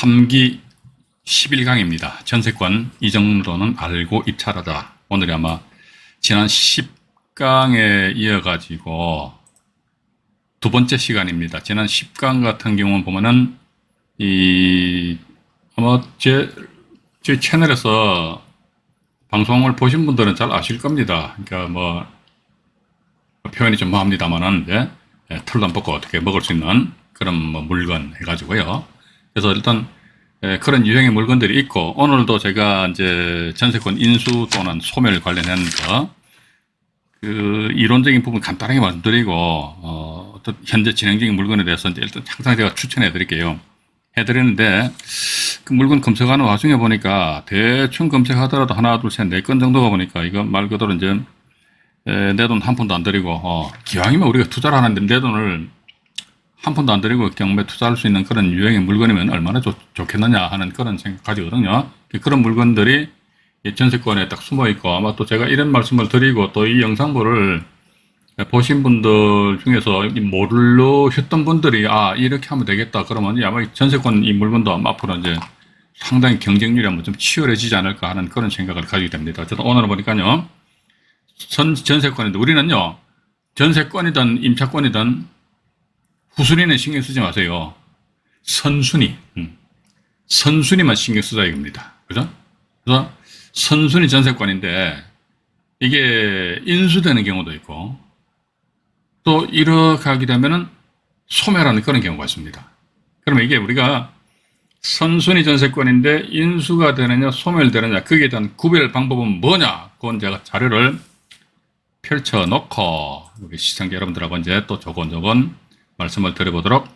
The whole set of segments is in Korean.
3기 11강입니다. 전세권 이 정도는 알고 입찰하자. 오늘이 아마 지난 10강에 이어가지고 두 번째 시간입니다. 지난 10강 같은 경우는 보면은 아마 제 채널에서 방송을 보신 분들은 잘 아실 겁니다. 그러니까 뭐 표현이 좀 뭐합니다만은 털도 안 뽑고 어떻게 먹을 수 있는 그런 뭐 물건 해가지고요. 그래서 일단 그런 유형의 물건들이 있고, 오늘도 제가 이제 전세권 인수 또는 소멸 관련한 그 이론적인 부분 간단하게 말씀드리고, 어떤 현재 진행 중인 물건에 대해서 이제 일단 항상 제가 추천해 드릴게요. 해드리는데, 그 물건 검색하는 와중에 보니까 대충 검색하더라도 하나, 둘, 셋, 네 건 정도가 보니까 이거 말 그대로 이제 내 돈 한 푼도 안 들이고, 기왕이면 우리가 투자를 하는데 내 돈을 한 푼도 안 들이고 경매 투자할 수 있는 그런 유형의 물건이면 얼마나 좋겠느냐 하는 그런 생각 가지거든요. 그런 물건들이 전세권에 딱 숨어 있고, 아마 또 제가 이런 말씀을 드리고 또 이 영상물을 보신 분들 중에서 모르셨던 분들이 이렇게 하면 되겠다 그러면 아마 전세권 이 물건도 앞으로 이제 상당히 경쟁률이 한번 좀 치열해지지 않을까 하는 그런 생각을 가지게 됩니다. 어쨌든 오늘 보니까요, 전세권인데 우리는요, 전세권이든 임차권이든 후순위는 신경 쓰지 마세요. 선순위만 신경 쓰자 이겁니다. 그죠? 그래서 선순위 전세권인데 이게 인수되는 경우도 있고, 또 이렇게 하게 되면은 소멸하는 그런 경우가 있습니다. 그러면 이게 우리가 선순위 전세권인데 인수가 되느냐 소멸되느냐 거기에 대한 구별 방법은 뭐냐, 그건 제가 자료를 펼쳐놓고 우리 시청자 여러분들하고 이제 또 조곤조곤 말씀을 드려보도록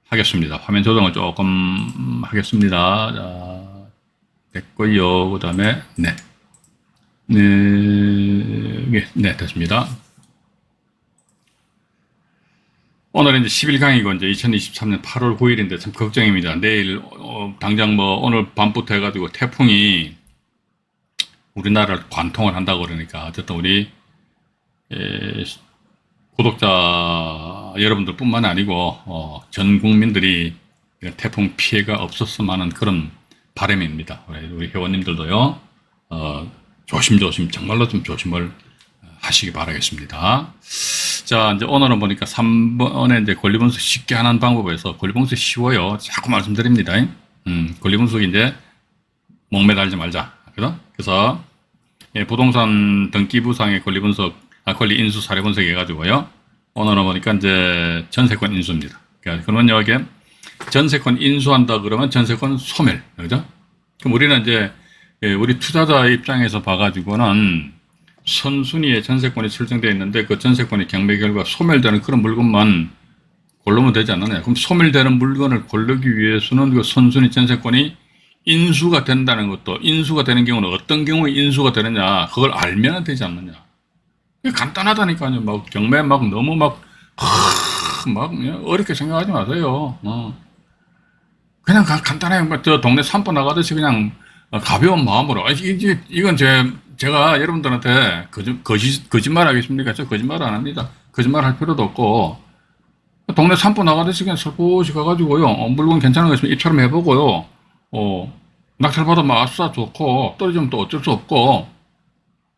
하겠습니다. 화면 조정을 조금 하겠습니다. 자, 됐고요. 그 다음에 네, 됐습니다. 오늘은 이제 11강이고 이제 2023년 8월 9일인데 참 걱정입니다. 내일 당장 뭐 오늘 밤부터 해가지고 태풍이 우리나라를 관통을 한다고 그러니까 어쨌든 우리 구독자 여러분들 뿐만 아니고 전 국민들이 태풍 피해가 없었으면 하는 그런 바람입니다. 우리 회원님들도요, 조심조심 정말로 좀 조심을 하시기 바라겠습니다. 자, 이제 오늘은 보니까 3번에 이제 권리분석 쉽게 하는 방법에서 권리분석 쉬워요. 자꾸 말씀드립니다. 권리분석이 이제 목매달지 말자. 그래서 부동산 등기부상의 권리분석, 권리 인수 사례 분석 해가지고요. 오늘은 보니까 이제 전세권 인수입니다. 그러면 여기 전세권 인수한다 그러면 전세권 소멸, 그죠? 그럼 우리는 이제 우리 투자자 입장에서 봐가지고는 선순위에 전세권이 설정되어 있는데 그 전세권이 경매 결과 소멸되는 그런 물건만 고르면 되지 않느냐. 그럼 소멸되는 물건을 고르기 위해서는 그 선순위 전세권이 인수가 된다는 것도, 인수가 되는 경우는 어떤 경우에 인수가 되느냐, 그걸 알면 되지 않느냐. 간단하다니까요. 막 경매 너무 어렵게 생각하지 마세요. 그냥 간단하게 저 동네 산보 나가듯이 그냥 가벼운 마음으로. 이건 제가 여러분들한테 거짓말 하겠습니까? 저 거짓말 안 합니다. 거짓말 할 필요도 없고, 동네 산보 나가듯이 그냥 살포시 가가지고요, 물건 괜찮은 거 있으면 입찰을 해보고요, 낙찰 받으면 아싸 좋고, 떨어지면 또 어쩔 수 없고,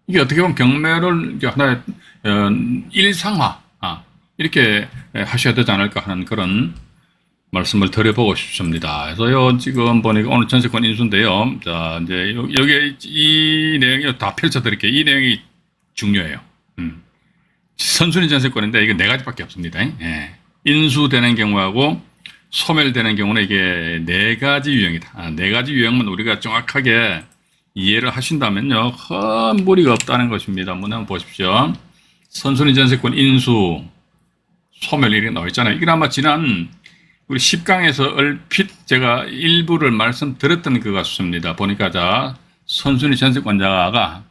이게 어떻게 보면 경매를 이제 하나의 일상화, 이렇게 하셔야 되지 않을까 하는 그런 말씀을 드려보고 싶습니다. 그래서요, 지금 보니까 오늘 전세권 인수인데요. 자, 이제 여기 이 내용이 다 펼쳐드릴게요. 이 내용이 중요해요. 선순위 전세권인데 이게 4가지밖에 없습니다. 인수되는 경우하고 소멸되는 경우는 이게 4가지 유형이다. 4가지 유형만 우리가 정확하게 이해를 하신다면요, 큰 무리가 없다는 것입니다. 한번 보십시오. 선순위 전세권 인수, 소멸 이렇게 나와 있잖아요. 이게 아마 지난 우리 10강에서 얼핏 제가 일부를 말씀드렸던 것 같습니다. 보니까 자, 선순위 전세권자가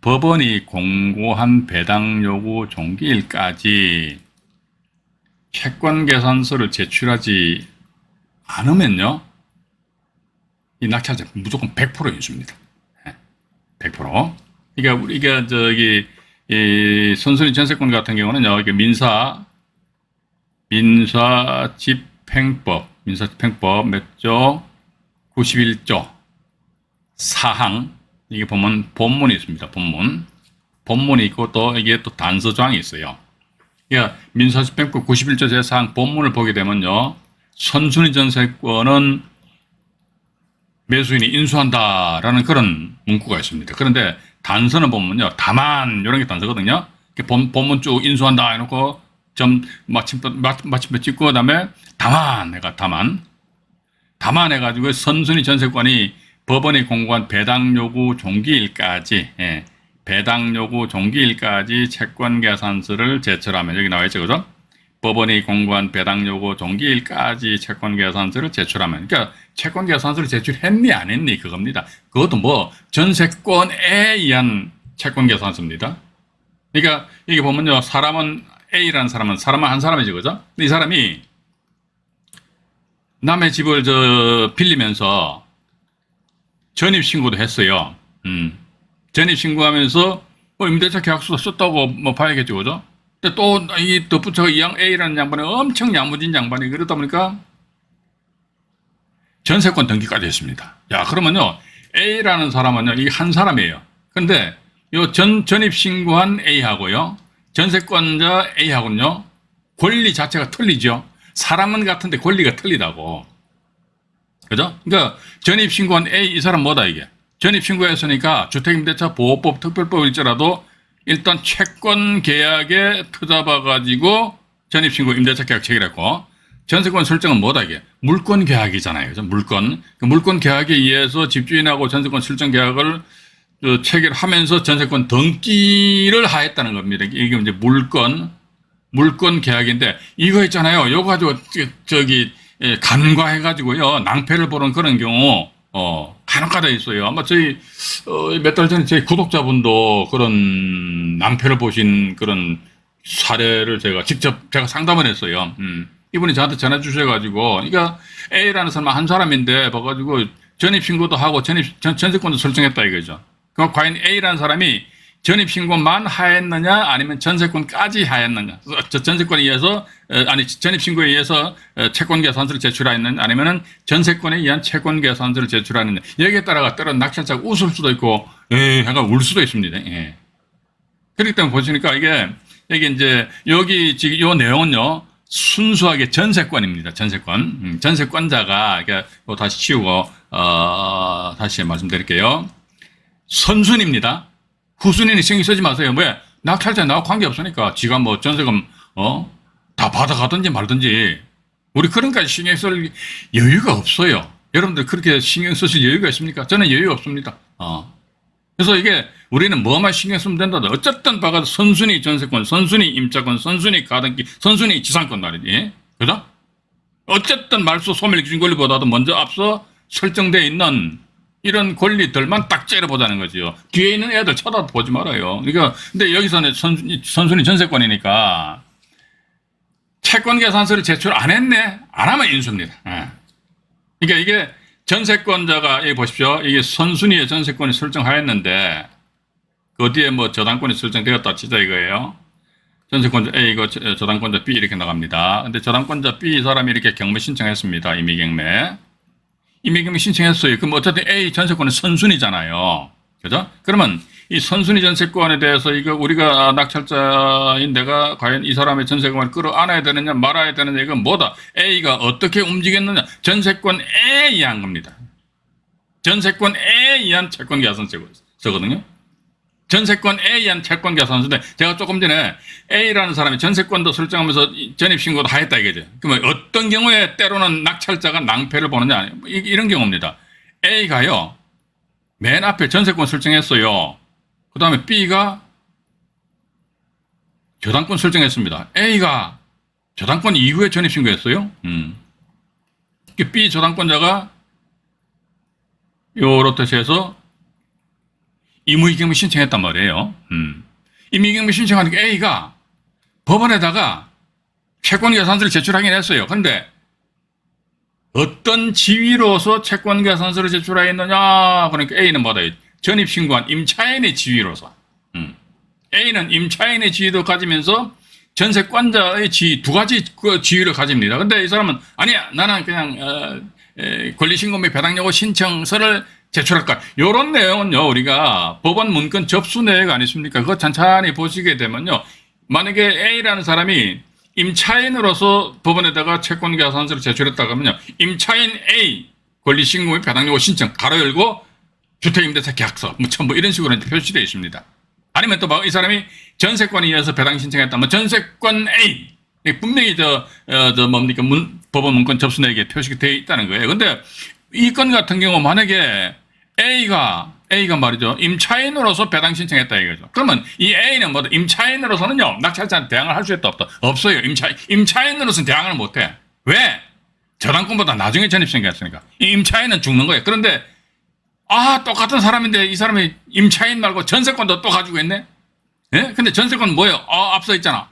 법원이 공고한 배당 요구 종기일까지 채권 계산서를 제출하지 않으면요, 이 낙찰자 무조건 100% 인수입니다. 100%. 그러니까 우리가 이 선순위 전세권 같은 경우는요, 이게 민사집행법 몇 조 91조 사항, 이게 보면 본문이 있습니다. 본문이 있고 또 이게 또 단서조항이 있어요. 그러니까 민사집행법 91조 제4항 본문을 보게 되면요, 선순위 전세권은 매수인이 인수한다라는 그런 문구가 있습니다. 그런데 단서는 보면요, 다만 이런 게 단서거든요. 본문 쭉 인수한다 해놓고 점 마침표 찍고 그다음에 다만 해가지고 선순위 전세권이 법원이 공고한 배당 요구 종기일까지, 배당 요구 종기일까지 채권 계산서를 제출하면, 여기 나와 있죠, 그죠? 법원이 공고한 배당 요구 종기일까지 채권 계산서를 제출하면, 그러니까 채권 계산서를 제출했니 안 했니 그겁니다. 그것도 뭐 전세권에 의한 채권 계산서입니다. 그러니까 이게 보면요, 사람은 A라는 사람은 한 사람이죠, 그죠? 이 사람이 남의 집을 빌리면서 전입신고도 했어요. 전입신고하면서 임대차 계약서도 썼다고 뭐 봐야겠죠, 그죠? 근데 또 이 덧붙여서 A라는 양반이 엄청 야무진 양반이, 그러다 보니까 전세권 등기까지 했습니다. 야, 그러면요, A라는 사람은요, 이게 한 사람이에요. 근데 요 전입신고한 A하고요, 전세권자 A하고는요, 권리 자체가 틀리죠. 사람은 같은데 권리가 틀리다고. 그죠? 그러니까 전입신고한 A, 이 사람 뭐다 이게? 전입신고했으니까 주택임대차 보호법 특별법일지라도 일단 채권 계약에 터잡아가지고 전입신고 임대차 계약 체결했고, 전세권 설정은 뭐다 이게? 물권 계약이잖아요. 그죠? 물권. 그 물권 계약에 의해서 집주인하고 전세권 설정 계약을 체결하면서 전세권 등기를 하였다는 겁니다. 이게 이제 물권 계약인데, 이거 있잖아요. 이거 가지고 간과해가지고요, 낭패를 보는 그런 경우, 간혹가다 있어요. 아마 저희, 몇 달 전에 저희 구독자분도 그런 낭패를 보신 그런 사례를 제가 상담을 했어요. 이분이 저한테 전화 주셔가지고, 그러니까 A라는 사람 한 사람인데, 봐가지고 전입신고도 하고 전세권도 설정했다 이거죠. 그럼 과연 A라는 사람이 전입신고만 하였느냐, 아니면 전세권까지 하였느냐, 전세권에 의해서, 전입신고에 의해서 채권계산서를 제출하였느냐, 아니면은 전세권에 의한 채권계산서를 제출하느냐, 여기에 따라가 때로 낙찰자가 웃을 수도 있고, 약간 울 수도 있습니다. 예. 그렇기 때문에 보시니까 이게 이제 여기 지금 이 내용은요, 순수하게 전세권입니다. 전세권자가, 그러니까 다시 치우고, 다시 말씀드릴게요. 선순입니다. 후순위는 신경 쓰지 마세요. 왜? 낙찰자 나하고 관계없으니까 지가 뭐 전세금 다 받아가든지 말든지, 우리 그런까지 신경 쓸 여유가 없어요. 여러분들 그렇게 신경 쓰실 여유가 있습니까? 저는 여유 없습니다. 그래서 이게 우리는 뭐만 신경 쓰면 된다. 어쨌든 봐가 선순위 전세권, 선순위 임차권, 선순위 가등기, 선순위 지상권 말이지. 그죠? 어쨌든 말소 소멸 기준 권리보다도 먼저 앞서 설정되어 있는 이런 권리들만 딱 째려보자는 거죠. 뒤에 있는 애들 쳐다보지 말아요. 그러니까, 근데 여기서는 선순위 전세권이니까 채권 계산서를 제출 안 했네? 안 하면 인수입니다. 그러니까 이게 전세권자가, 여기 보십시오. 이게 선순위의 전세권이 설정하였는데, 그 어디에 뭐 저당권이 설정되었다 치자 이거예요. 전세권자 A, 이거 저당권자 B 이렇게 나갑니다. 근데 저당권자 B 사람이 이렇게 경매 신청했습니다. 임의경매 신청했어요. 그럼 어쨌든 A 전세권은 선순위잖아요. 그죠? 그러면 이 선순위 전세권에 대해서 이거 우리가 낙찰자인 내가 과연 이 사람의 전세권을 끌어안아야 되느냐 말아야 되느냐, 이건 뭐다? A가 어떻게 움직였느냐? 전세권에 의한 겁니다. 전세권에 의한 채권 계산서거든요. 전세권에 의한 채권 계산서인데, 제가 조금 전에 A라는 사람이 전세권도 설정하면서 전입신고도 하였다 이거죠. 그러면 어떤 경우에 때로는 낙찰자가 낭패를 보느냐, 이런 경우입니다. A가요, 맨 앞에 전세권 설정했어요. 그 다음에 B가 저당권 설정했습니다. A가 저당권 이후에 전입신고했어요. B 저당권자가 요렇듯해서 임의경매 신청했단 말이에요. 임의경매 신청하니까 A가 법원에다가 채권계산서를 제출하긴 했어요. 그런데 어떤 지위로서 채권계산서를 제출하였느냐, 그러니까 A는 뭐다? 전입신고한 임차인의 지위로서. A는 임차인의 지위도 가지면서 전세권자의 지위, 두 가지 그 지위를 가집니다. 근데 이 사람은 아니야, 나는 그냥 권리신고 및 배당 요구 신청서를 제출할까. 요런 내용은요, 우리가 법원 문건 접수 내역 아니십니까? 그거 찬찬히 보시게 되면요. 만약에 A라는 사람이 임차인으로서 법원에다가 채권계산서를 제출했다고 하면요. 임차인 A 권리신고 및 배당 요구 신청 가로 열고 주택임대차 계약서 뭐 이런 식으로 이제 표시되어 있습니다. 아니면 또 이 사람이 전세권에 의해서 배당 신청했다면 전세권 A 분명히 뭡니까 법원 문건 접수 내역에 표시가 되어 있다는 거예요. 근데 이 건 같은 경우 만약에 A가 말이죠. 임차인으로서 배당 신청했다 이거죠. 그러면 이 A는 뭐다? 임차인으로서는요. 낙찰자한테 대항을 할 수 있다 없다? 없어요. 임차인으로서는 대항을 못 해. 왜? 저당권보다 나중에 전입신고했으니까. 이 임차인은 죽는 거예요. 그런데 똑같은 사람인데 이 사람이 임차인 말고 전세권도 또 가지고 있네? 예? 근데 전세권 뭐예요? 앞서 있잖아.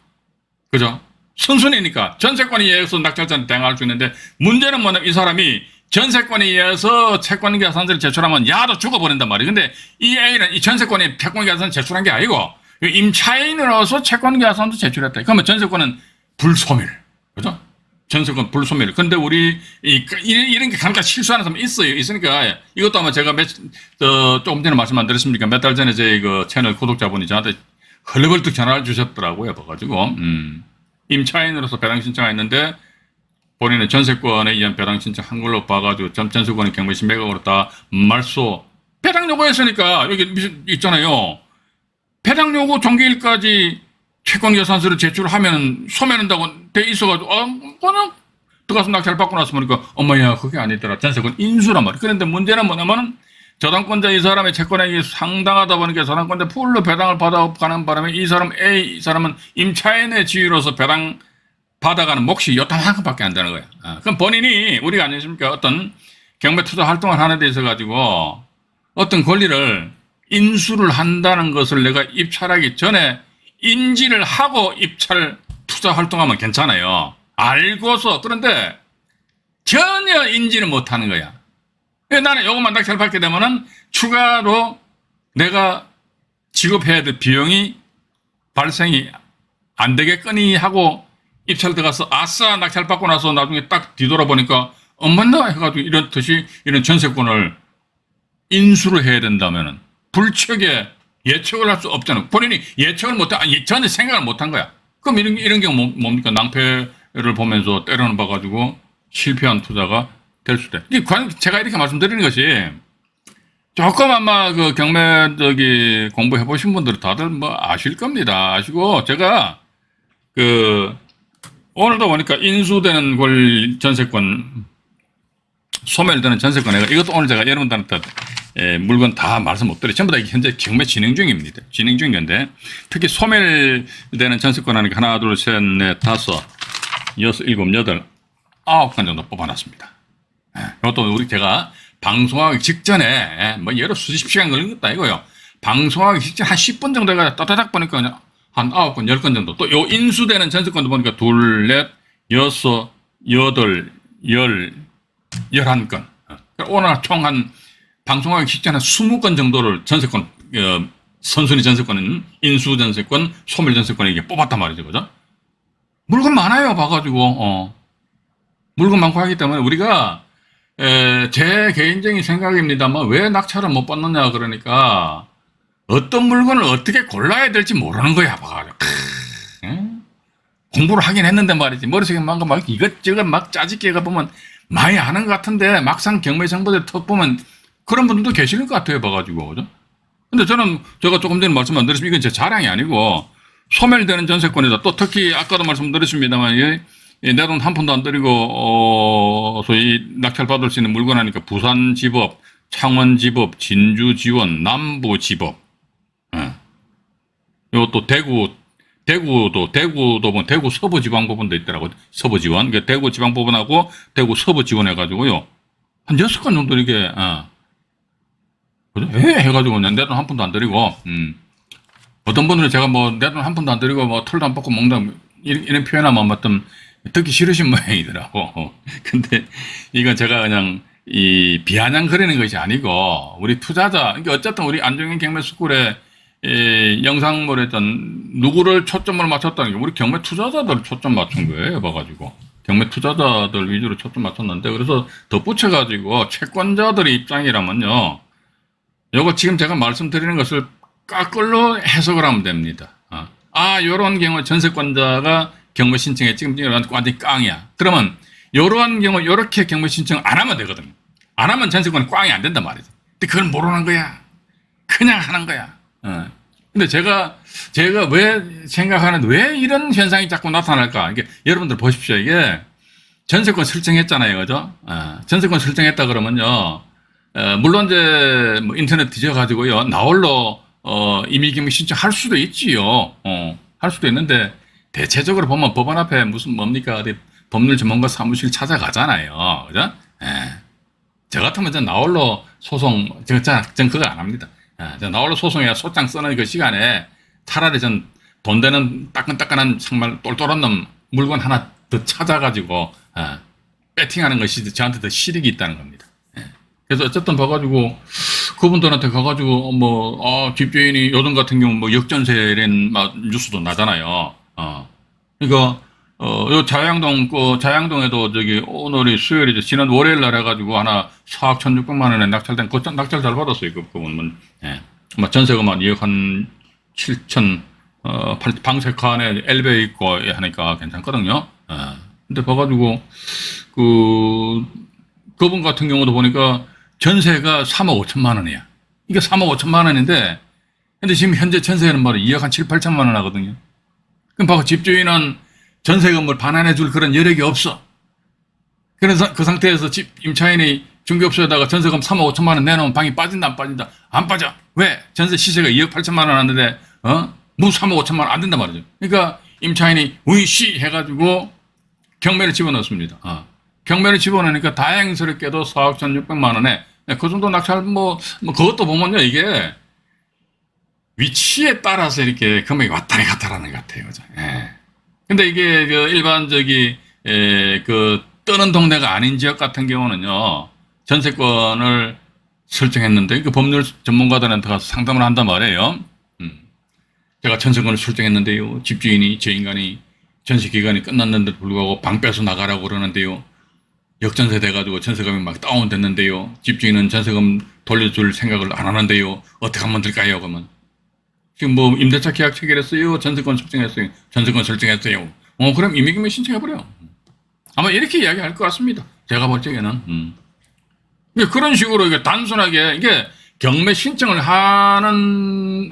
그죠? 선순위니까 전세권에 의해서 낙찰자한테 대항할 수 있는데 문제는 뭐냐? 이 사람이 전세권에 의해서 채권계산서를 제출하면 야도 죽어버린단 말이에요. 근데 이 A는 이 전세권에 채권계산서 제출한 게 아니고 임차인으로서 채권계산서 제출했다. 그러면 전세권은 불소멸. 그죠? 전세권 불소멸. 근데 우리 이런 게 간혹 실수하는 사람 있어요. 있으니까 이것도 아마 제가 조금 전에 말씀 안 드렸습니까? 몇 달 전에 제 채널 구독자분이 저한테 헐레벌떡 전화를 주셨더라고요. 봐가지고 임차인으로서 배당 신청했는데 본인은 전세권에 의한 배당 신청한 걸로 봐가지고 전세권의 경매시 매각으로 다 말소 배당 요구했으니까 여기 있잖아요. 배당 요구 종기일까지 채권계산서를 제출하면 소멸한다고 돼 있어가지고 그냥 들어가서 낙찰 받고 나서 보니까 엄마야 그게 아니더라. 전세권 인수란 말이야. 그런데 문제는 뭐냐면은 저당권자 이 사람의 채권액이 상당하다 보니까 저당권자 풀로 배당을 받아가는 바람에 이 사람 이 사람은 임차인의 지위로서 배당 받아가는 몫이 요딴만큼밖에 안 되는 거야. 그럼 본인이 우리가 아니십니까? 어떤 경매 투자 활동을 하는 데 있어 가지고 어떤 권리를 인수를 한다는 것을 내가 입찰하기 전에 인지를 하고 입찰 투자 활동하면 괜찮아요. 알고서. 그런데 전혀 인지를 못 하는 거야. 나는 요것만 낙찰 받게 되면은 추가로 내가 지급해야 될 비용이 발생이 안 되겠거니 하고 입찰 들어가서 아싸 낙찰 받고 나서 나중에 딱 뒤돌아보니까 엄마나 해가지고 이런 전세권을 인수를 해야 된다면은 불척에 예측을 할 수 없잖아요. 본인이 예측을 못해, 전혀 생각을 못한 거야. 그럼 이런 경우 뭡니까? 낭패를 보면서 때려는 봐가지고 실패한 투자가 될 수도 있다. 제가 이렇게 말씀드리는 것이 조금 아마 그 경매 공부해 보신 분들은 다들 뭐 아실 겁니다. 아시고 제가 오늘도 보니까 인수되는 전세권, 소멸되는 전세권, 이것도 오늘 제가 여러분들한테 물건 다 말씀 못 드려요. 전부 다 현재 경매 진행 중입니다. 진행 중인 건데, 특히 소멸되는 전세권 하니까 하나, 둘, 셋, 넷, 다섯, 여섯, 일곱, 여덟, 9건 정도 뽑아놨습니다. 이것도 제가 방송하기 직전에, 여러 수십 시간 걸린 것도 아니고요. 방송하기 직전 한 10분 정도 해가 따다닥 보니까 그냥 한 9건, 10건 정도. 또 요 인수되는 전세권도 보니까 둘, 넷, 여섯, 여덟, 11건. 오늘 총 방송하기 직전에 20건 정도를 전세권, 선순위 전세권은 인수 전세권, 소멸 전세권 이게 뽑았단 말이죠. 그죠? 물건 많아요. 봐가지고, 물건 많고 하기 때문에 우리가, 제 개인적인 생각입니다만 왜 낙찰을 못 받느냐 그러니까 어떤 물건을 어떻게 골라야 될지 모르는 거야. 봐가지고. 공부를 하긴 했는데 말이지. 머릿속에 막 이것저것 막 짜집기가 보면 많이 아는 것 같은데 막상 경매 정보들 톡 보면 그런 분들도 계시는 것 같아요. 봐가지고. 그죠? 근데 제가 조금 전에 말씀 안 드렸지만 이건 제 자랑이 아니고 소멸되는 전세권에다 또 특히 아까도 말씀드렸습니다만 내 돈 한 푼도 안 들이고 소위 낙찰 받을 수 있는 물건 하니까 부산지법, 창원지법, 진주지원, 남부지법, 요것도 대구도 보면 대구 서부지방법원도 있더라고요. 서부지원. 그러니까 대구 지방법원하고 대구 서부지원 해가지고요. 한 6건 정도 이렇게, 그죠? 해가지고 그냥 내 돈 한 푼도 안 들이고, 어떤 분들은 제가 내 돈 한 푼도 안 들이고 털도 안 뽑고 먹는다, 이런 표현하면 어떤 듣기 싫으신 모양이더라고. 근데 이건 제가 그냥 비아냥거리는 것이 아니고, 우리 투자자, 그러니까 어쨌든 우리 안정현 경매스쿨에 영상물에 누구를 초점을 맞췄다는 게 우리 경매 투자자들 초점 맞춘 거예요. 봐가지고. 경매 투자자들 위주로 초점 맞췄는데, 그래서 덧붙여가지고 채권자들의 입장이라면요, 요거 지금 제가 말씀드리는 것을 까끌로 해석을 하면 됩니다. 요런 경우 전세권자가 경매 신청에 지금 완전히 깡이야. 그러면 요런 경우 요렇게 경매 신청 안 하면 되거든요. 안 하면 전세권이 꽝이 안 된단 말이죠. 근데 그걸 모르는 거야. 그냥 하는 거야. 근데 제가 왜 생각하는, 왜 이런 현상이 자꾸 나타날까? 이게 여러분들 보십시오. 이게 전세권 설정했잖아요. 그죠? 전세권 설정했다 그러면요. 물론 이제 뭐 인터넷 뒤져가지고요. 나홀로 임의경매 신청할 수도 있지요. 할 수도 있는데 대체적으로 보면 법원 앞에 무슨 뭡니까? 어디 법률 전문가 사무실 찾아가잖아요. 그죠? 저 같으면 전 나홀로 소송, 전 그거 안 합니다. 나홀로 소송해야 소장 쓰는 그 시간에 차라리 전 돈 되는 따끈따끈한 정말 똘똘한 놈 물건 하나 더 찾아가지고 배팅하는 것이 저한테 더 실익이 있다는 겁니다. 그래서 어쨌든 봐가지고 그분들한테 가가지고 집주인이 요즘 같은 경우 뭐 역전세라는 뉴스도 나잖아요. 그러니까 요 자양동에도 오늘이 수요일이죠. 지난 월요일 날 해가지고 하나 4억 1,600만 원에 낙찰된, 낙찰 잘 받았어요. 그분은. 전세가 2억 한 7천, 방세카 안에 엘베 있고 하니까 괜찮거든요. 근데 봐가지고, 그분 같은 경우도 보니까 전세가 3억 5천만 원이야. 이게 3억 5천만 원인데, 근데 지금 현재 전세는 2억 한 7, 8천만 원 하거든요. 그럼 봐봐, 집주인은 전세 건물 반환해 줄 그런 여력이 없어. 그래서 그 상태에서 임차인이 중개업소에다가 전세금 3억 5천만 원 내놓으면 방이 빠진다, 안 빠진다? 안 빠져. 왜? 전세 시세가 2억 8천만 원 하는데, 뭐 3억 5천만 원 안 된단 말이죠. 그러니까 임차인이 우이씨 해가지고 경매를 집어넣습니다. 경매를 집어넣으니까 다행스럽게도 4억 1,600만 원에 그 정도 낙찰 그것도 보면요, 이게 위치에 따라서 이렇게 금액이 왔다리 갔다라는 것 같아요. 그죠? 근데 이게 일반 뜨는 동네가 아닌 지역 같은 경우는요, 전세권을 설정했는데 그 법률 전문가들한테 가서 상담을 한단 말이에요. 제가 전세권을 설정했는데요, 집주인이 저 인간이 전세 기간이 끝났는데 불구하고 방 빼서 나가라고 그러는데요, 역전세 돼가지고 전세금이 막 다운됐는데요, 집주인은 전세금 돌려줄 생각을 안 하는데요, 어떻게 하면 될까요? 그러면 지금 임대차 계약 체결했어요, 전세권 설정했어요, 전세권 설정했어요. 그럼 임의경매 신청해버려. 아마 이렇게 이야기할 것 같습니다. 제가 볼 적에는. 그런 식으로 이게 단순하게 이게 경매 신청을 하는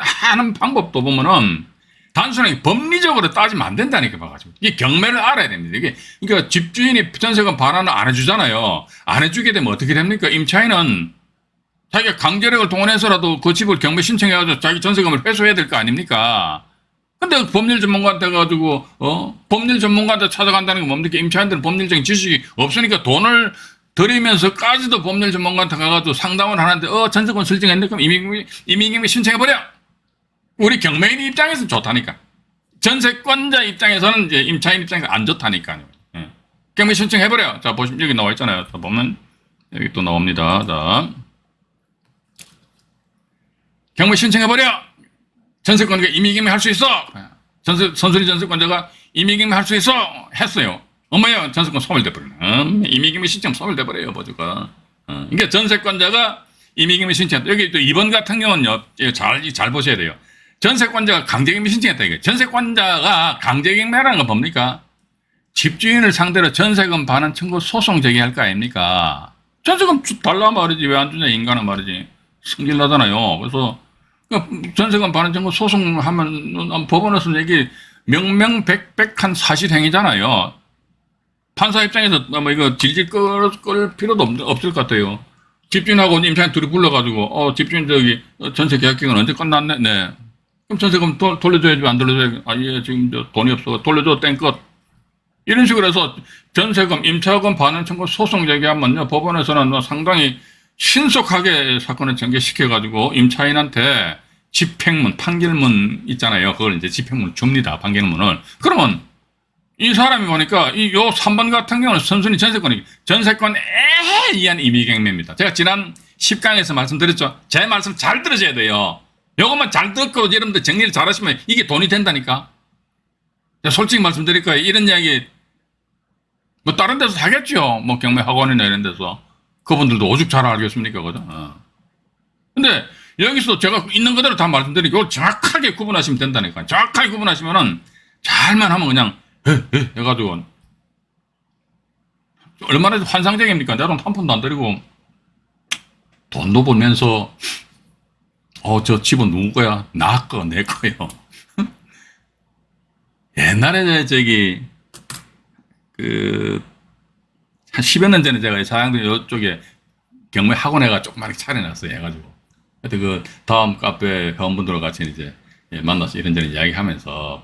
방법도 보면은 단순하게 법리적으로 따지면 안 된다니까 봐가지고. 이게 경매를 알아야 됩니다. 이게, 그러니까 집주인이 전세금 반환을 안 해주잖아요. 안 해주게 되면 어떻게 됩니까? 임차인은 자기가 강제력을 동원해서라도 그 집을 경매 신청해가지고 자기 전세금을 회수해야 될 거 아닙니까? 근데 법률 전문가한테 가지고, 법률 전문가한테 찾아간다는 게 뭡니까? 임차인들은 법률적인 지식이 없으니까 돈을 들이면서까지도 법률 전문가한테 가가지고 상담을 하는데, 전세권 설정했는데 그럼 임의경매 신청해버려! 우리 경매인 입장에서는 좋다니까. 전세권자 입장에서는 이제 임차인 입장에서 안 좋다니까요. 경매 신청해버려! 자, 보시면 여기 나와 있잖아요. 자, 보면, 여기 또 나옵니다. 자. 경매 신청해버려! 전세권자가 임의경매 할 수 있어! 선순위 전세권자가 임의경매 할 수 있어! 했어요. 어머야, 전세권 소멸돼버리네. 임의경매 신청 소멸돼버려요, 보조가. 이게 전세권자가 임의경매 신청, 여기 또 2번 같은 경우는요, 잘 보셔야 돼요. 전세권자가 강제경매 신청했다, 이게. 전세권자가 강제경매라는 건 뭡니까? 집주인을 상대로 전세금 반환 청구 소송 제기할 거 아닙니까? 전세금 달라 말이지, 왜 안 주냐, 인간은 말이지. 성질 나잖아요. 그래서, 전세금 반환 청구 소송하면 법원에서는 이게 명명백백한 사실행위잖아요. 판사 입장에서 이거 질질 끌 필요도 없을 것 같아요. 집주인하고 임차인 둘이 불러가지고, 집주인 전세 계약 기간 언제 끝났네? 네. 그럼 전세금 돌려줘야지, 안 돌려줘야지. 예, 지금 돈이 없어. 돌려줘, 땡끝. 이런 식으로 해서 전세금, 임차금 반환 청구 소송 제기하면요, 법원에서는 상당히 신속하게 사건을 전개시켜가지고 임차인한테 집행문, 판결문 있잖아요. 그걸 이제 집행문 줍니다. 판결문을. 그러면 이 사람이 보니까 요 3번 같은 경우는 선순위 전세권에 의한 임의경매입니다. 제가 지난 10강에서 말씀드렸죠. 제 말씀 잘 들으셔야 돼요. 요것만 잘 듣고 여러분들 정리를 잘 하시면 이게 돈이 된다니까. 솔직히 말씀드릴 거예요. 이런 이야기 뭐 다른 데서 하겠죠. 뭐 경매학원이나 이런 데서. 그분들도 오죽 잘 알겠습니까? 그죠? 근데 여기서 제가 있는 그대로 다 말씀드리고 이걸 정확하게 구분하시면 된다니까. 정확하게 구분하시면은 잘만 하면 그냥 해가지고 얼마나 환상적입니까? 내 돈 한 푼도 안 들이고 돈도 벌면서 저 집은 누구 거야? 나 거, 내 거요. 옛날에 한 10여 년 전에 제가 사양동 이쪽에 경매 학원회가 조그맣게 차려놨어요. 해가지고. 하여튼 다음 카페 회원분들과 같이 이제 만나서 이런저런 이야기하면서,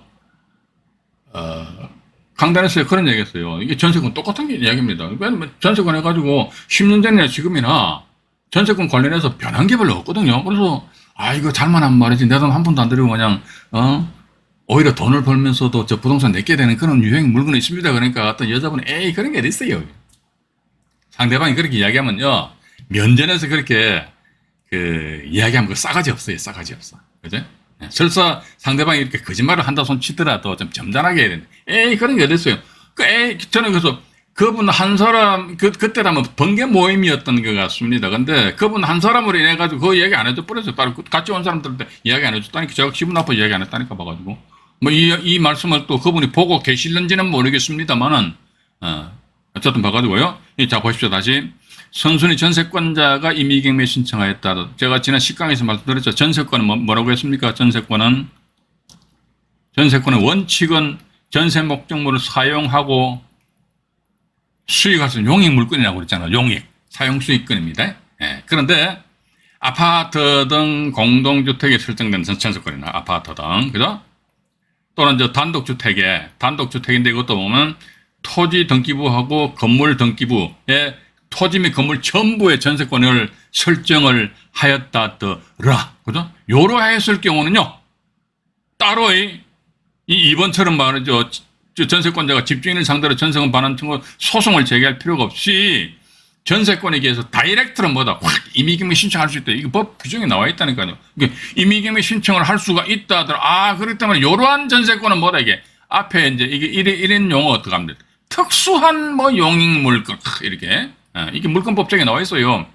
강단에서 그런 얘기 했어요. 이게 전세권 똑같은 이야기입니다. 전세권 해가지고 10년 전이나 지금이나 전세권 관련해서 변한 게 별로 없거든요. 그래서, 이거 잘만하면 말이지. 내 돈 한 푼도 안 들이고 그냥, 오히려 돈을 벌면서도 저 부동산 내게 되는 그런 유행 물건이 있습니다. 그러니까 어떤 여자분이, 그런 게 어딨어요. 상대방이 그렇게 이야기하면요. 면전에서 그렇게, 이야기하면 그 싸가지 없어요. 싸가지 없어. 그죠? 설사 상대방이 이렇게 거짓말을 한다 손 치더라도 좀 점잖하게 해야 되는데, 그런 게 어딨어요. 저는 그래서 그분 한 사람, 그때라면 번개 모임이었던 것 같습니다. 근데 그분 한 사람으로 인해가지고 그 이야기 안 해줘 버렸어요. 같이 온 사람들한테 이야기 안 해줬다니까. 제가 기분 나빠 이야기 안 했다니까 봐가지고. 뭐 이 말씀을 또 그분이 보고 계실는지는 모르겠습니다만은, 어쨌든 봐가지고요. 자, 보십시오. 다시. 선순위 전세권자가 임의경매 신청하였다. 제가 지난 10강에서 말씀드렸죠. 전세권은 뭐라고 했습니까? 전세권은 원칙은 전세 목적물을 사용하고 수익할 수 있는 용익 물건이라고 그랬잖아요. 용익. 사용 수익권입니다. 그런데 아파트 등 공동주택에 설정된 전세권이나 아파트 등, 그죠? 또는 단독주택인데 이것도 보면 토지 등기부하고 건물 등기부에 토지 및 건물 전부의 전세권을 설정을 하였다더라. 그죠? 요로 했을 경우는요, 따로의 이번처럼 말이죠. 전세권자가 집주인을 상대로 전세권 반환 청구 소송을 제기할 필요가 없이 전세권에 의해서 다이렉트로 확 임의경매 신청할 수 있다. 이거 법 규정에 나와 있다니까요. 임의경매 신청을 할 수가 있다더라. 그렇기 때문에 이러한 전세권은 이게 앞에 이제 이게 이런 용어 어떻게 합니까? 특수한 용익 물건 이렇게. 이게 물권법정에 나와 있어요.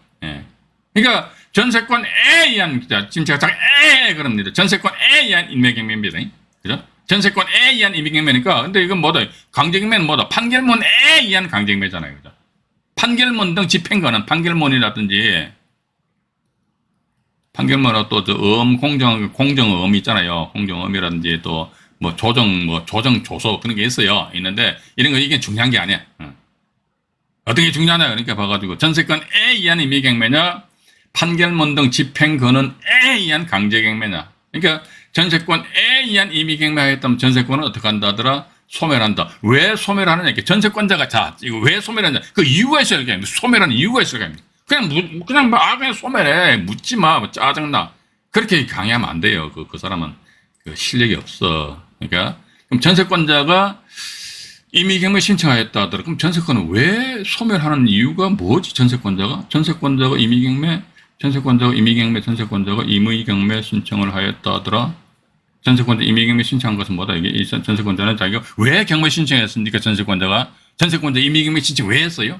그러니까 전세권에 의한, 지금 제가 그럽니다. 전세권에 의한 임의경매입니다. 그죠? 전세권에 의한 임의경매니까. 근데 이건 강제경매는 판결문에 의한 강제경매잖아요. 그죠? 판결문 등 집행관은 판결문이라든지, 판결문은 또 공정음 있잖아요. 공정음이라든지 또 조정 조서 그런 게 있는데, 이런 거 이게 중요한 게 아니야. 어떻게 중요하냐? 그러니까 봐가지고 전세권에 의한 임의경매냐, 판결문 등 집행권에 의한 강제경매냐. 그러니까 전세권에 의한 임의경매 하였다면 전세권은 어떻게 한다더라? 소멸한다. 왜 소멸하느냐? 전세권자가 이거 왜 소멸하냐? 그 이유가 있어야 될 소멸하는 이유가 있어야 됩니다. 그냥 소멸해. 묻지 마. 짜증나. 그렇게 강요하면 안 돼요. 그 사람은 실력이 없어. 그러니까 그럼 전세권자가 임의경매 신청하였다 하더라. 그럼 전세권은 왜 소멸하는 이유가 뭐지? 전세권자가 임의경매, 전세권자가 임의경매 신청을 하였다 하더라. 전세권자 임의경매 신청한 것은 이게 이 전세권자는 자기가 왜 경매 신청했습니까? 전세권자 임의경매 신청 왜 했어요?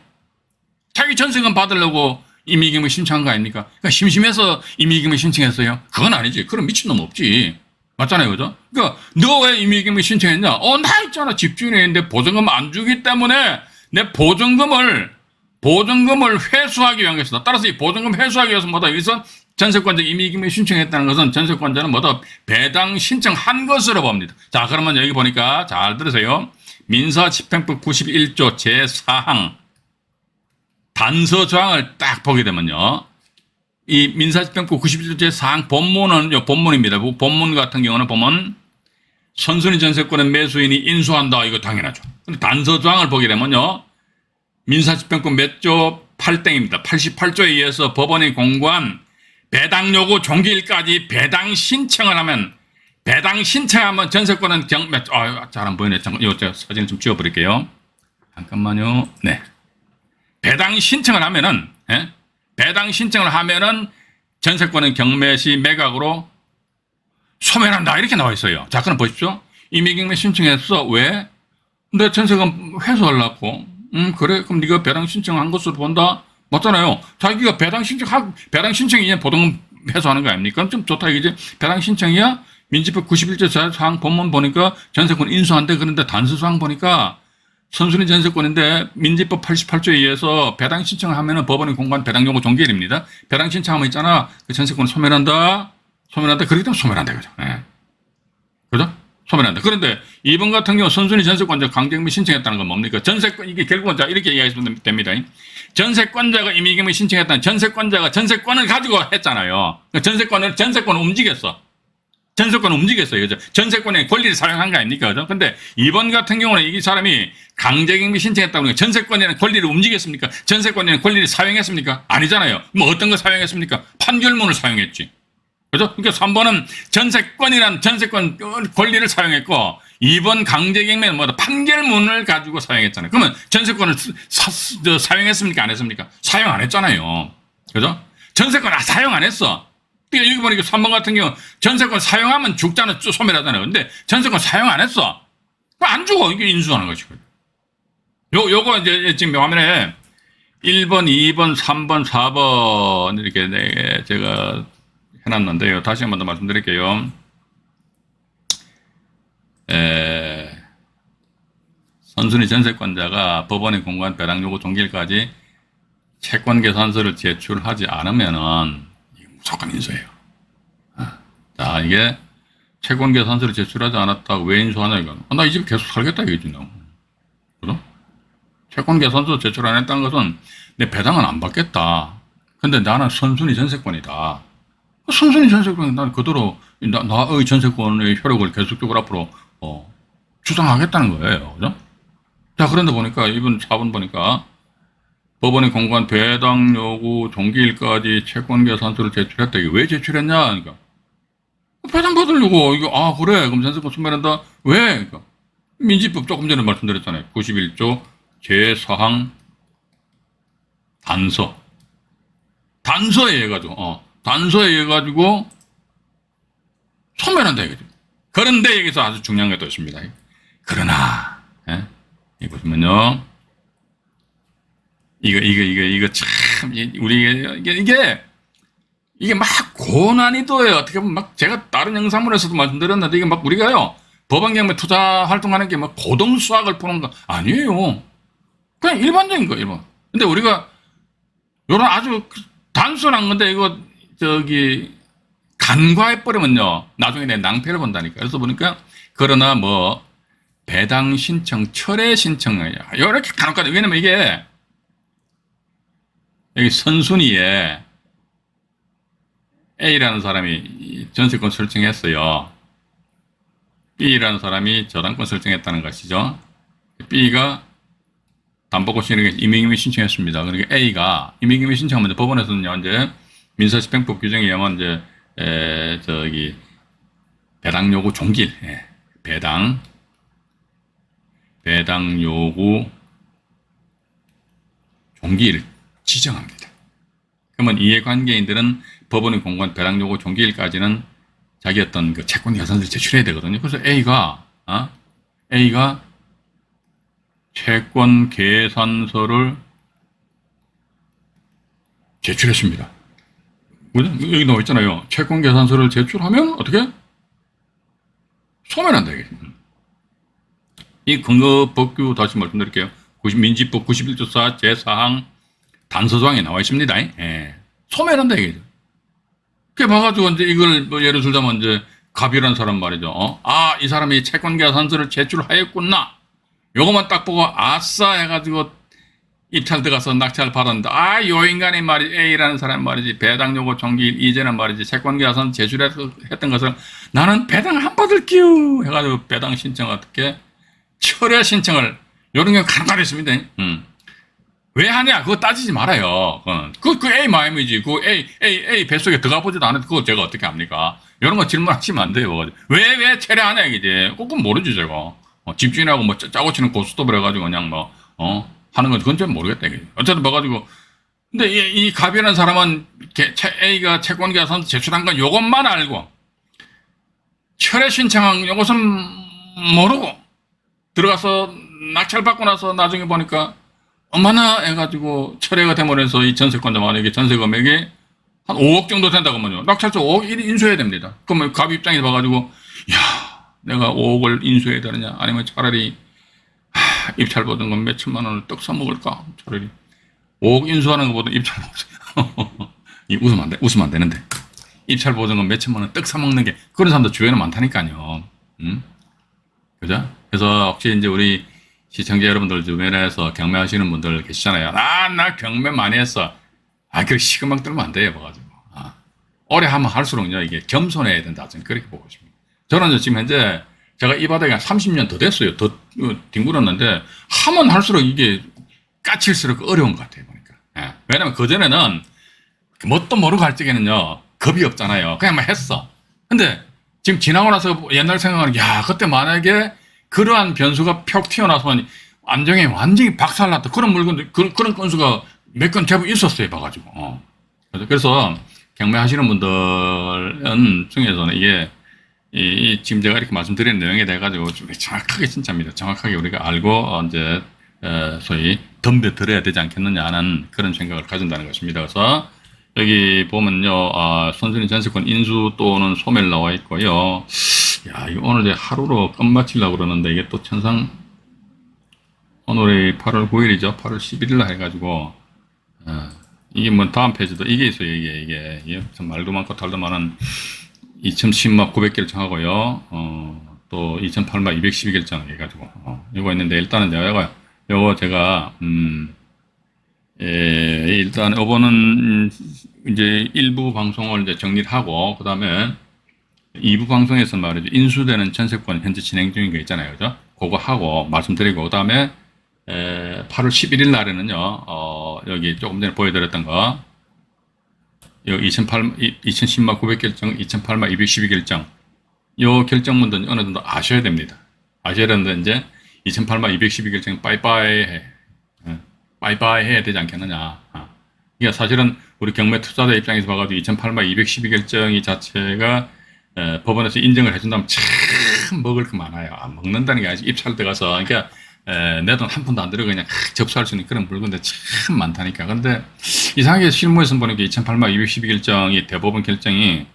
자기 전세금 받으려고 임의경매 신청한 거 아닙니까? 그러니까 심심해서 임의경매 신청했어요? 그건 아니지. 그럼 미친놈 없지. 맞잖아요. 그죠? 그러니까 너 왜 임의경매 신청했냐? 나 있잖아. 집주인이 있는데 보증금 안 주기 때문에 내 보증금을 회수하기 위한 것이다. 따라서 이 보증금 회수하기 위해서 여기서 전세권자 임의경매 신청했다는 것은 전세권자는 배당 신청한 것으로 봅니다. 자, 그러면 여기 보니까 잘 들으세요. 민사집행법 91조 제4항 단서 조항을 딱 보게 되면요. 이 민사집행법 91조 제4항 본문입니다. 본문 같은 경우는 보면 선순위 전세권은 매수인이 인수한다. 이거 당연하죠. 근데 단서 조항을 보게 되면요. 민사집행법 몇 조 8땡입니다. 88조에 의해서 법원이 공고한 배당 요구 종기일까지 배당 신청을 하면 전세권은 잘 안 보이네. 잠깐, 이거 제가 사진을 좀 지워버릴게요. 잠깐만요. 네. 배당 신청을 하면은 전세권은 경매시 매각으로 소멸한다. 이렇게 나와 있어요. 자, 그럼 보십시오. 임의경매 신청했어. 왜? 내 전세금 회수하려고. 그래. 그럼 네가 배당 신청한 것으로 본다? 맞잖아요. 자기가 배당 신청이 이제 보통 해소하는 거 아닙니까? 그럼 좀 좋다 이거지. 배당 신청이야? 민지법 91조 사항 본문 보니까 전세권 인수한대. 그런데 단서사항 보니까 선순위 전세권인데 민지법 88조에 의해서 배당 신청을 하면은 법원의 공간 배당 요구 종결입니다. 배당 신청하면 있잖아. 그 전세권을 소멸한다. 그렇기 때문에 소멸한다. 그죠? 예. 그죠? 소멸한다. 그런데 이번 같은 경우 선순위 전세권자 강제금이 신청했다는 건 뭡니까? 전세권, 이게 결국은 자, 이렇게 이야기하시면 됩니다. 전세권자가 임의금을 신청했다는 전세권자가 전세권을 가지고 했잖아요. 전세권을 움직였어. 전세권을 움직였어요. 그죠? 전세권의 권리를 사용한 거 아닙니까? 그죠? 근데 이번 같은 경우는 이 사람이 강제경비 신청했다고 하니까 전세권이라는 권리를 움직였습니까? 전세권이라는 권리를 사용했습니까? 아니잖아요. 뭐 어떤 걸 사용했습니까? 판결문을 사용했지. 그죠? 그러니까 3번은 전세권이란 전세권 권리를 사용했고 2번 강제경매는 뭐다? 판결문을 가지고 사용했잖아요. 그러면 전세권을 사용했습니까? 안 했습니까? 사용 안 했잖아요. 그죠? 전세권 사용 안 했어. 그러니까 여기 보니까 3번 같은 경우 전세권 사용하면 죽잖아. 소멸하잖아요. 근데 전세권 사용 안 했어. 안 죽어. 이게 인수하는 것이거든요. 요거 이제 지금 화면에 1번, 2번, 3번, 4번 이렇게 제가 해놨는데요. 다시 한 번 더 말씀드릴게요. 선순위 전세권자가 법원의 공고한 배당 요구 종결까지 채권 계산서를 제출하지 않으면은 무조건 인수해요. 자, 이게 채권 계산서를 제출하지 않았다고 왜 인수하냐 이거. 나 이 집에 계속 살겠다 이거지 너. 그죠? 채권 계산서 제출 안 했다는 것은 내 배당은 안 받겠다. 근데 나는 선순위 전세권이다. 선순위 전세권은 난 그대로 나의 전세권의 효력을 계속적으로 앞으로 주장하겠다는 거예요. 그죠? 자, 그런데 보니까 이번 4번 보니까 법원이 공고한 배당 요구 종기일까지 채권 계산서를 제출했다. 이게 왜 제출했냐? 그러니까 배당 받으려고 이거 그래 그럼 전세권 소멸한다. 왜? 그러니까 민지법 조금 전에 말씀드렸잖아요. 91조 제4항 단서에 의해 가지고 소멸한다 이거죠. 그런데 여기서 아주 중요한 게 또 있습니다. 그러나 이 보시면요. 이거 참, 이게 막 고난이도예요. 어떻게 보면 막 제가 다른 영상물에서도 말씀드렸는데 이게 막 우리가요, 법안경매 투자 활동하는 게 막 고등수학을 푸는 거 아니에요. 그냥 일반적인 거예요, 일반. 근데 우리가 요런 아주 단순한 건데 이거, 간과해버리면요, 나중에 내 낭패를 본다니까. 그래서 보니까, 그러나 뭐, 배당 신청, 철회 신청을, 이렇게 간혹가다. 왜냐면 이게, 여기 선순위에 A라는 사람이 전세권 설정했어요. B라는 사람이 저당권 설정했다는 것이죠. B가 담보권신에게 임의금이 신청했습니다. 그러니까 A가 임의금이 신청하면 법원에서는요, 이제 민사집행법 규정에 의하면 이제 배당 요구 종길, 배당 요구 종기를 지정합니다. 그러면 이해관계인들은 법원이 공고한 배당 요구 종기일까지는 자기 어떤 그 채권 계산서를 제출해야 되거든요. 그래서 A가 채권 계산서를 제출했습니다. 여기 나와 있잖아요. 채권 계산서를 제출하면 어떻게? 소멸한다. 이 근거 법규 다시 말씀드릴게요. 민지법 91조 4 제4항 단서조항에 나와 있습니다. 소멸한다 이거죠. 그게 봐가지고 이제 이걸 뭐 예를 들자면 이제 갑이라는 사람 말이죠. 이 사람이 채권 계산서를 제출하였구나. 요것만 딱 보고 아싸 해가지고 입찰 들어가서 낙찰 받았는데 요 인간이 말이지 A라는 사람 말이지 배당 요구 종기일 이제는 말이지 채권 계산 제출했던 것을 나는 배당 안 받을게요 해가지고 배당 신청 어떻게 철회 신청을 요런 경우 간간히 있습니다. 왜 하냐? 그거 따지지 말아요. 그 A 마음이지. 그 A 뱃속에 들어가 보지도 않았는데 그걸 제가 어떻게 합니까? 이런 거 질문하시면 안 돼요. 왜 철회하냐, 이게. 그건 모르지, 제가. 집주인하고 뭐 짜고 치는 고스톱을 해가지고 그냥 하는 건 그건 좀 모르겠다, 이게. 어쨌든 봐가지고. 근데 이 갑이라는 사람은 A가 채권 계산 제출한 건 요것만 알고 철회 신청한 요것은 모르고 들어가서 낙찰 받고 나서 나중에 보니까 얼마나 해가지고 철회가 되면서 이 전세권자 만약에 전세 금액이 한 5억 정도 된다고 하면요. 낙찰자 5억 인수해야 됩니다. 그러면 갑 입장에서 봐가지고, 야, 내가 5억을 인수해야 되느냐? 아니면 차라리, 입찰 보던 건 몇천만 원을 떡 사먹을까? 차라리 5억 인수하는 것보다 입찰 보증. 웃으면 안 돼. 웃으면 안 되는데. 입찰 보증은 몇천만 원 떡 사먹는 게, 그런 사람도 주변에 많다니까요. 그죠? 그래서 혹시 이제 우리 시청자 여러분들 주변에서 경매하시는 분들 계시잖아요. 나 경매 많이 했어. 그 시금방 들면 안 돼요, 봐가지고. 오래 하면 할수록요, 이게 겸손해야 된다. 저는 그렇게 보고 있습니다. 저는 지금 현재 제가 이 바닥에 한 30년 더 됐어요. 더 뒹굴었는데, 하면 할수록 이게 까칠스럽고 어려운 것 같아요, 보니까. 예. 왜냐면 그전에는 뭣도 모르고 할 적에는요, 겁이 없잖아요. 그냥 막 했어. 근데 지금 지나고 나서 옛날 생각하는 게, 야, 그때 만약에 그러한 변수가 펴 튀어나서면 안정에 완전히 박살났다. 그런 물건들, 그런 건수가 몇 건 제법 있었어요, 봐가지고. 그래서 경매하시는 분들은 중에서는 이게, 지금 제가 이렇게 말씀드린 내용에 대해 가지고 좀 정확하게 진짜입니다. 정확하게 우리가 알고, 이제, 소위 덤벼들어야 되지 않겠느냐는 그런 생각을 가진다는 것입니다. 그래서 여기 보면요, 선순위 전세권 인수 또는 소멸 나와 있고요. 야, 이거 오늘 이제 하루로 끝마치려고 그러는데 이게 또 천상, 오늘이 8월 9일이죠. 8월 11일 날 해가지고, 이게 뭐 다음 페이지도 이게 있어요. 이게 참 말도 많고 달도 많은 2010막 900결정하고요. 또 2008막 212결정 해가지고, 이거 있는데 일단은 요거 제가, 일단 요거는 이제 일부 방송을 이제 정리를 하고, 그 다음에 2부 방송에서 말이죠. 인수되는 전세권 현재 진행 중인 거 있잖아요. 그죠? 그거 하고 말씀드리고, 그 다음에 8월 11일 날에는요, 여기 조금 전에 보여드렸던 거, 여기 2010만 900결정, 2008만 212결정, 요 결정문도 어느 정도 아셔야 됩니다. 아셔야 되는데, 이제 2008만 212결정 빠이빠이 해야 되지 않겠느냐. 이게 사실은 우리 경매 투자자 입장에서 봐가지고 2008만 212결정이 자체가 법원에서 인정을 해준다면 참 먹을 거 많아요. 먹는다는 게 아니지. 입찰 들어가서, 그러니까 내 돈 한 푼도 안 들어 그냥 접수할 수 있는 그런 물건들 참 많다니까. 근데 이상하게 실무에서 보니까 2008만 212결정이 대법원 결정이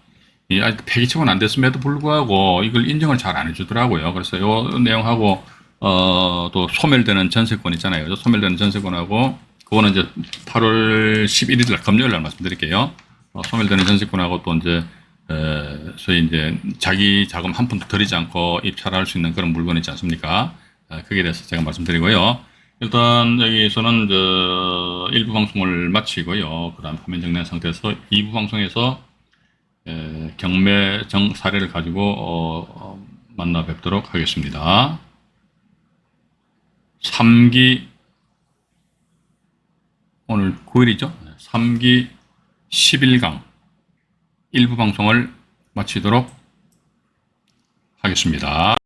아직 폐기처분 안 됐음에도 불구하고 이걸 인정을 잘 안 해주더라고요. 그래서 요 내용하고 또 소멸되는 전세권 있잖아요. 소멸되는 전세권하고 그거는 이제 8월 11일 날 금요일 날 말씀드릴게요. 소멸되는 전세권하고 또 이제 소위 이제 자기 자금 한 푼도 들이지 않고 입찰할 수 있는 그런 물건 있지 않습니까? 거기에 대해서 제가 말씀드리고요. 일단 여기서는 일부 방송을 마치고요. 그 다음 화면 정리한 상태에서 2부 방송에서 경매정 사례를 가지고 만나 뵙도록 하겠습니다. 3기 오늘 9일이죠. 3기 11강 일부 방송을 마치도록 하겠습니다.